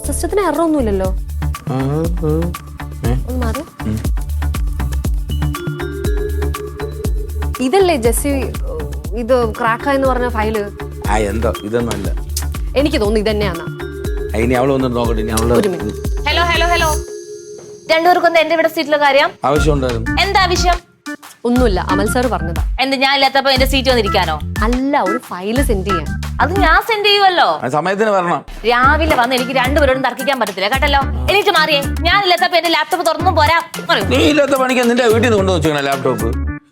സിസ്റ്റത്തിന് എറർ ഒന്നുമില്ലല്ലോ. ഒന്ന് മാറി. ഇതല്ലേ ജെസ്സി ഇത് ക്രാക്കായെന്ന് പറഞ്ഞ ഫയല്? എന്തോ ഇതൊന്നും അല്ല. എനിക്ക് തോന്നുന്നു ഇത് തന്നെയാന്നാ. ഇനി അവള് വന്നിട്ട് നോക്കട്ടെ. ഹലോ ഹലോ ഹലോ, രണ്ടുപേർക്കും എന്റെ ഇവിടെ സീറ്റിലെ കാര്യം ആവശ്യമുണ്ടായിരുന്നു. എന്താ ആവശ്യം? ഒന്നുമില്ല, അമൽ സാർ പറഞ്ഞതാ. എന്ത് ഞാൻ ഇല്ലാത്തപ്പോ എന്റെ സീറ്റ് വന്നിരിക്കാനോ? അല്ല, ഒരു ഫയല് സെൻഡ് ചെയ്യാൻ. അത് ഞാൻ സെൻഡ് ചെയ്യുമല്ലോ. സമയത്തിന് വരണം. രാവിലെ വന്ന് എനിക്ക് രണ്ടുപേരോടും തർക്കിക്കാൻ പറ്റത്തില്ല കേട്ടല്ലോ. എനിക്ക് മാറിയേ, ഞാൻ ഇല്ലാത്തപ്പോ എന്റെ ലാപ്ടോപ്പ് തുറന്നു പോരാ. നീ ഇല്ലാത്ത പണിക്ക് നിന്റെ വീട്ടിൽ നിന്ന് കൊണ്ടുവച്ചു ലാപ്ടോപ്പ്.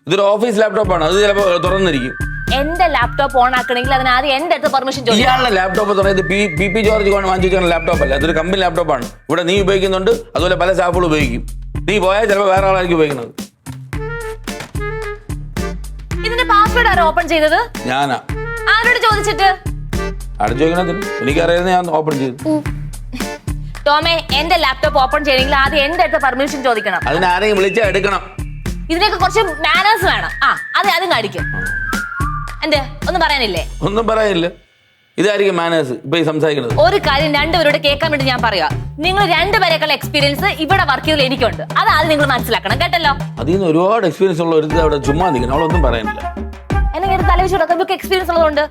ഇതൊരു ഓഫീസ് ലാപ്ടോപ്പാണ്, അത് ചിലപ്പോ തുറന്നിരിക്കും. എന്റെ ലാപ്ടോപ്പ് ഓൺ ആക്കണമെങ്കിൽ അതിന് ആദ്യം എന്റെ അടുത്ത് പെർമിഷൻ ചോദിക്കും. ഇയാളുടെ ലാപ്ടോപ്പ് തുറന്നത് പി ജോർജ് വാങ്ങിച്ചു ലാപ്ടോപ്പ് അല്ല, അതൊരു കമ്പനി ലാപ്ടോപ്പാണ്. ഇവിടെ നീ ഉപയോഗിക്കുന്നുണ്ട്, അതുപോലെ പല സ്റ്റാഫുകൾ ഉപയോഗിക്കും. നീ പോയാൽ ചിലപ്പോൾ വേറെ ആളായിരിക്കും ഉപയോഗിക്കുന്നത്. ഇതിന്റെ പാസ്വേഡ് ആരോ ഓപ്പൺ ചെയ്തത്? ഞാനാ. ആരോട് ചോദിച്ചിട്ട്? അവിടെ ചോദിക്കണതിന് എനിക്കറിയാതെ ഞാൻ ഓപ്പൺ ചെയ്തു. ടോമേ, എന്റെ ലാപ്ടോപ്പ് ഓപ്പൺ ചെയ്യണമെങ്കിൽ ആദ്യം എന്റെ അടുത്ത് പെർമിഷൻ ചോദിക്കണം. അതിന് ആരെയും വിളിച്ചാൽ എടുക്കണം. ഇതിനൊക്കെ കുറച്ച് മാനേഴ്സ് വേണം. അതെ, അതും കാണിക്കും. എന്തേ, ഒന്നും പറയാനില്ലേ? ഒന്നും പറയാനില്ല. ഇതായിരിക്കും മാനേഴ്സ് ഇപ്പൊ ഈ സംസാരിക്കുന്നത്. ഒരു കാര്യം രണ്ടുപേരോട് കേൾക്കാൻ വേണ്ടി ഞാൻ പറയാ. നിങ്ങൾ രണ്ടുപേരെക്കുള്ള എക്സ്പീരിയൻസ് ഇവിടെ വർക്ക് ചെയ്തതിൽ എനിക്കുണ്ട്. അത് ആദ്യം നിങ്ങൾ മനസ്സിലാക്കണം കേട്ടല്ലോ. അതിൽ നിന്ന് ഒരുപാട് എക്സ്പീരിയൻസ് ഉള്ള ഒരു അവിടെ ചുമ്മാ നിൽക്കണം. അവളൊന്നും പറയാനില്ല. എന്നെ തലവെച്ച് കൊടുക്കാൻ നിങ്ങൾക്ക് എക്സ്പീരിയൻസ് ഉള്ളതുകൊണ്ട്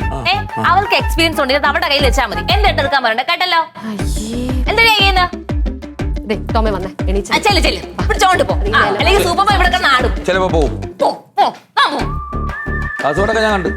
അവൾക്ക് എക്സ്പീരിയൻസ് ഉണ്ട്. ഇത് അവിടെ കയ്യിൽ വെച്ചാൽ മതി. എന്റെ അടുത്ത് എടുക്കാൻ പറയണ്ട കേട്ടല്ലോ. എന്താ ചെയ്യുന്നത്? പിടിച്ചോണ്ട് പോ, അല്ലെങ്കിൽ സൂപ്പർ ഇവിടെ നാടും. ചിലപ്പോ പോവും. കാസർഗോഡൊക്കെ ഞാൻ കണ്ടു.